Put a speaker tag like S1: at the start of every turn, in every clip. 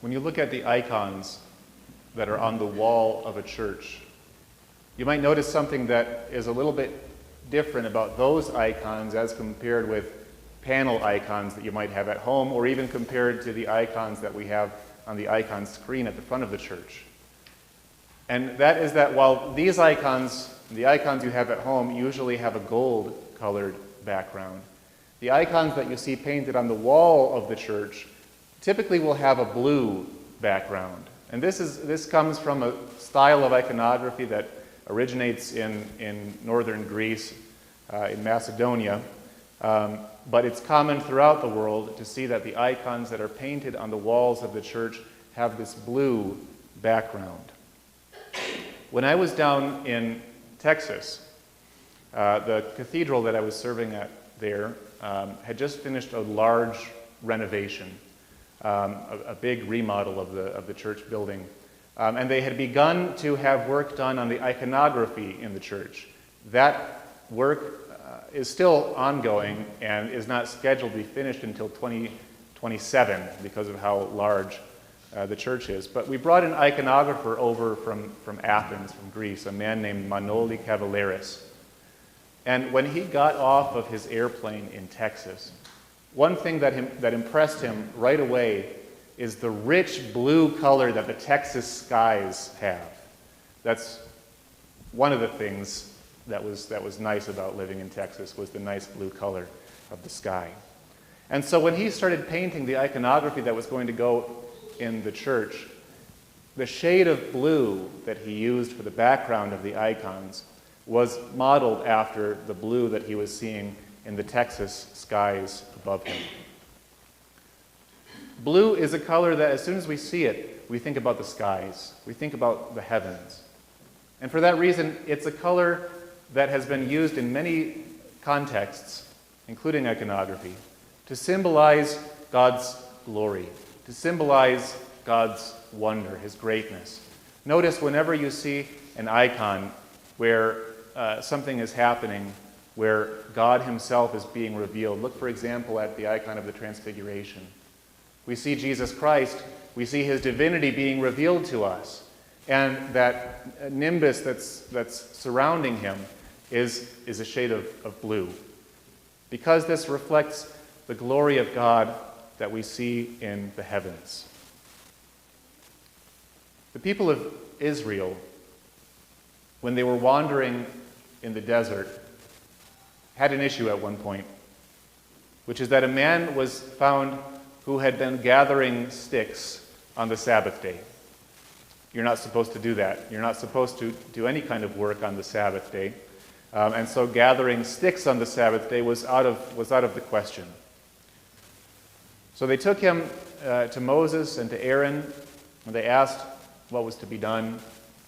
S1: When you look at the icons that are on the wall of a church, you might notice something that is a little bit different about those icons as compared with panel icons that you might have at home, or even compared to the icons that we have on the icon screen at the front of the church. And that is that while these icons, the icons you have at home, usually have a gold-colored background, the icons that you see painted on the wall of the church typically will have a blue background. And this comes from a style of iconography that originates in northern Greece, in Macedonia, but it's common throughout the world to see that the icons that are painted on the walls of the church have this blue background. When I was down in Texas, the cathedral that I was serving at there had just finished a large renovation, a big remodel of the church building. And they had begun to have work done on the iconography in the church. That work is still ongoing and is not scheduled to be finished until 2027 because of how large the church is. But we brought an iconographer over from Athens, from Greece, a man named Manoli Cavaleris. And when he got off of his airplane in Texas, one thing that impressed him right away is the rich blue color that the Texas skies have. That's one of the things that was nice about living in Texas, was the nice blue color of the sky. And so when he started painting the iconography that was going to go in the church, the shade of blue that he used for the background of the icons was modeled after the blue that he was seeing in the Texas skies above him. Blue is a color that as soon as we see it, we think about the skies. We think about the heavens. And for that reason, it's a color that has been used in many contexts, including iconography, to symbolize God's glory, to symbolize God's wonder, His greatness. Notice whenever you see an icon where something is happening, where God Himself is being revealed. Look, for example, at the icon of the Transfiguration. We see Jesus Christ, we see His divinity being revealed to us, and that nimbus that's surrounding Him is a shade of blue. Because this reflects the glory of God that we see in the heavens. The people of Israel, when they were wandering in the desert, had an issue at one point, which is that a man was found who had been gathering sticks on the Sabbath day. You're not supposed to do that. You're not supposed to do any kind of work on the Sabbath day. And so gathering sticks on the Sabbath day was out of the question. So they took him to Moses and to Aaron, and they asked what was to be done.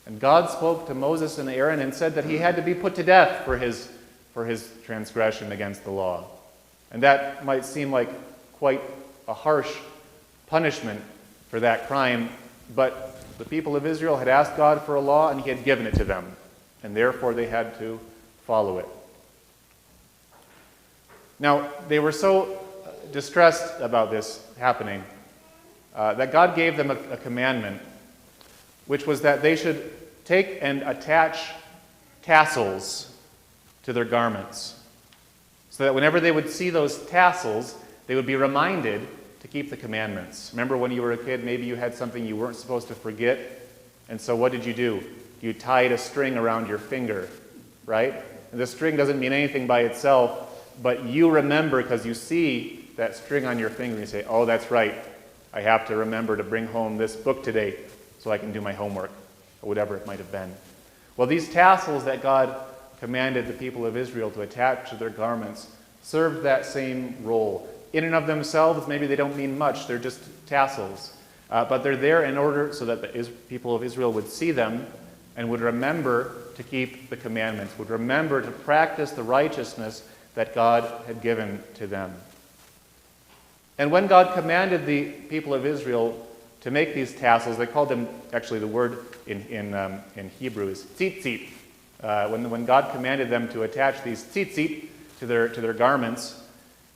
S1: And God spoke to Moses and Aaron and said that he had to be put to death for his transgression against the law. And that might seem like quite a harsh punishment for that crime, but the people of Israel had asked God for a law and He had given it to them, and therefore they had to follow it. Now, they were so distressed about this happening that God gave them a commandment, which was that they should take and attach tassels to their garments, so that whenever they would see those tassels, they would be reminded to keep the commandments. Remember when you were a kid, maybe you had something you weren't supposed to forget, and so what did you do? You tied a string around your finger, right? And the string doesn't mean anything by itself, but you remember because you see that string on your finger and you say, oh, that's right, I have to remember to bring home this book today so I can do my homework, or whatever it might have been. Well, these tassels that God commanded the people of Israel to attach to their garments served that same role. In and of themselves, maybe they don't mean much, they're just tassels. But they're there in order so that the people of Israel would see them and would remember to keep the commandments, would remember to practice the righteousness that God had given to them. And when God commanded the people of Israel to make these tassels, they called them, actually the word in Hebrew is tzitzit. When God commanded them to attach these tzitzit to their garments,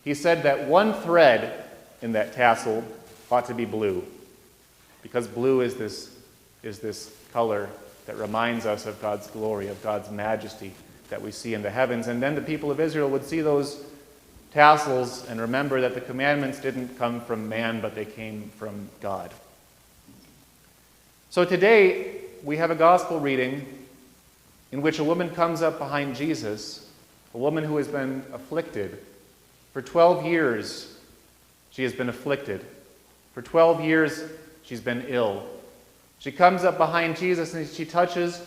S1: He said that one thread in that tassel ought to be blue. because blue is this color that reminds us of God's glory, of God's majesty that we see in the heavens. And then the people of Israel would see those tassels and remember that the commandments didn't come from man, but they came from God. So today, we have a gospel reading in which a woman comes up behind Jesus, a woman who has been afflicted. For 12 years, she has been afflicted. For 12 years, she's been ill. She comes up behind Jesus and she touches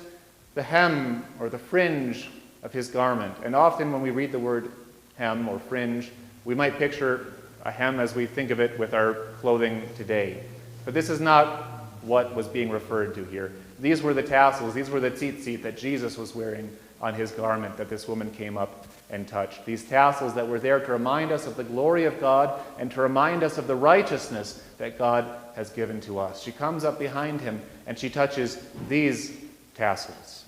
S1: the hem or the fringe of his garment. And often when we read the word hem or fringe, we might picture a hem as we think of it with our clothing today. But this is not what was being referred to here. These were the tassels, these were the tzitzit that Jesus was wearing on his garment that this woman came up and touched. These tassels that were there to remind us of the glory of God and to remind us of the righteousness that God has given to us. She comes up behind him and she touches these tassels.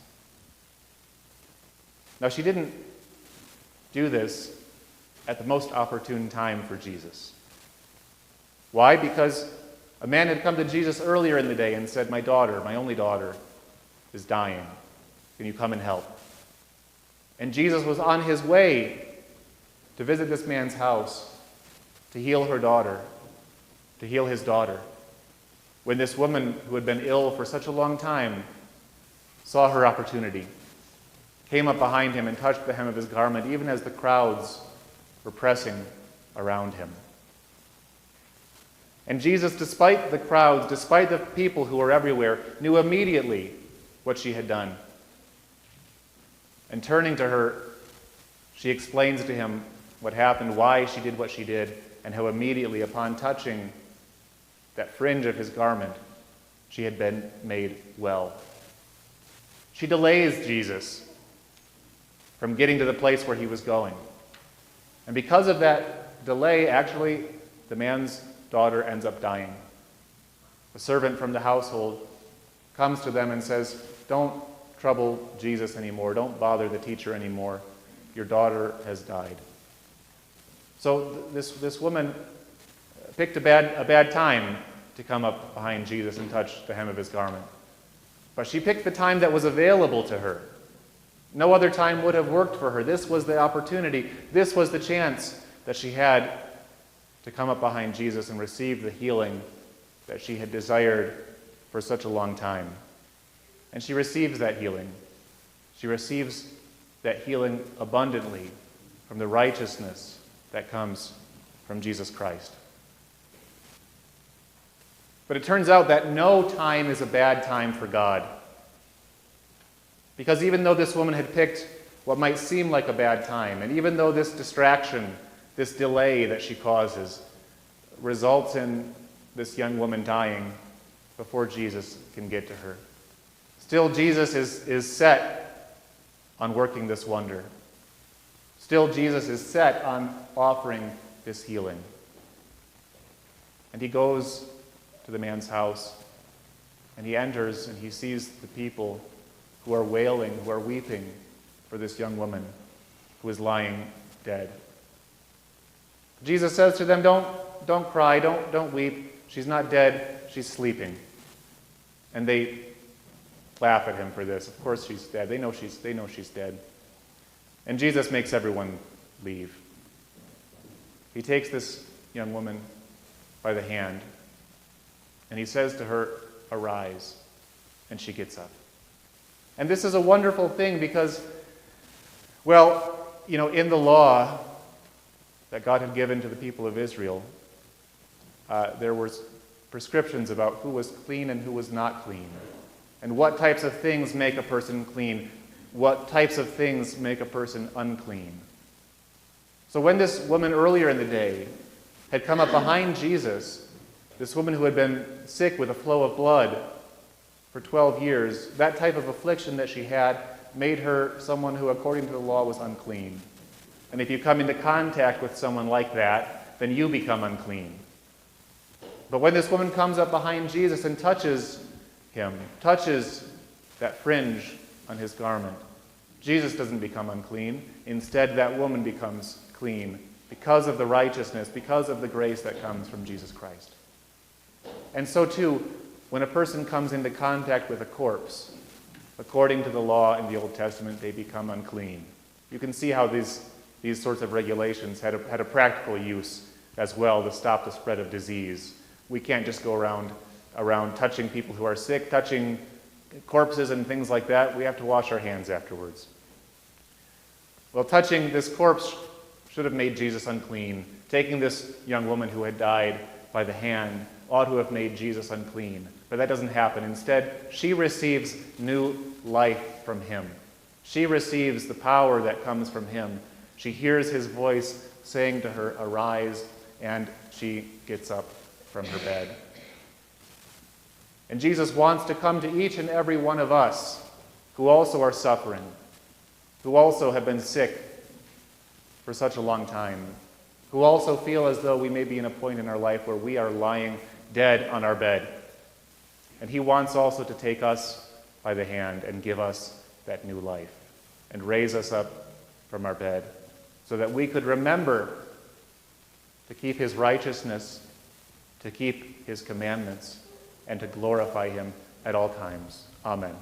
S1: Now, she didn't do this at the most opportune time for Jesus. Why? Because a man had come to Jesus earlier in the day and said, "My daughter, my only daughter, is dying. Can you come and help?" And Jesus was on his way to visit this man's house, to heal her daughter, to heal his daughter, when this woman who had been ill for such a long time saw her opportunity, came up behind him and touched the hem of his garment, even as the crowds were pressing around him. And Jesus, despite the crowds, despite the people who were everywhere, knew immediately what she had done. And turning to her, she explains to him what happened, why she did what she did, and how immediately upon touching that fringe of his garment, she had been made well. She delays Jesus from getting to the place where he was going. And because of that delay, actually, the man's daughter ends up dying. A servant from the household comes to them and says, "Don't trouble Jesus anymore. Don't bother the teacher anymore. Your daughter has died." So this woman picked a bad time to come up behind Jesus and touch the hem of his garment. But she picked the time that was available to her. No other time would have worked for her. This was the opportunity. This was the chance that she had to come up behind Jesus and receive the healing that she had desired for such a long time. And she receives that healing. She receives that healing abundantly from the righteousness that comes from Jesus Christ. But it turns out that no time is a bad time for God. Because even though this woman had picked what might seem like a bad time, and even though this distraction, this delay that she causes, results in this young woman dying before Jesus can get to her, still Jesus is set on working this wonder. Still Jesus is set on offering this healing. And he goes to the man's house, and he enters and he sees the people who are wailing, who are weeping for this young woman who is lying dead. Jesus says to them, don't cry, don't weep. She's not dead, she's sleeping. And they laugh at him for this. Of course she's dead. They know she's dead. And Jesus makes everyone leave. He takes this young woman by the hand, and he says to her, "Arise." And she gets up. And this is a wonderful thing because, in the law that God had given to the people of Israel, there were prescriptions about who was clean and who was not clean, and what types of things make a person clean, what types of things make a person unclean. So when this woman earlier in the day had come up behind Jesus, this woman who had been sick with a flow of blood for 12 years, that type of affliction that she had made her someone who, according to the law, was unclean. And if you come into contact with someone like that, then you become unclean. But when this woman comes up behind Jesus and touches him, touches that fringe on his garment, Jesus doesn't become unclean. Instead, that woman becomes clean because of the righteousness, because of the grace that comes from Jesus Christ. And so too, When a person comes into contact with a corpse, according to the law in the Old Testament, they become unclean. You can see how these sorts of regulations had a practical use as well to stop the spread of disease. We can't just go around touching people who are sick, touching corpses and things like that. We have to wash our hands afterwards. Well, touching this corpse should have made Jesus unclean. Taking this young woman who had died by the hand ought to have made Jesus unclean. But that doesn't happen. Instead, she receives new life from him. She receives the power that comes from him. She hears his voice saying to her, "Arise," and she gets up from her bed. And Jesus wants to come to each and every one of us who also are suffering, who also have been sick for such a long time, who also feel as though we may be in a point in our life where we are lying dead on our bed. And he wants also to take us by the hand and give us that new life and raise us up from our bed so that we could remember to keep his righteousness, to keep his commandments, and to glorify him at all times. Amen.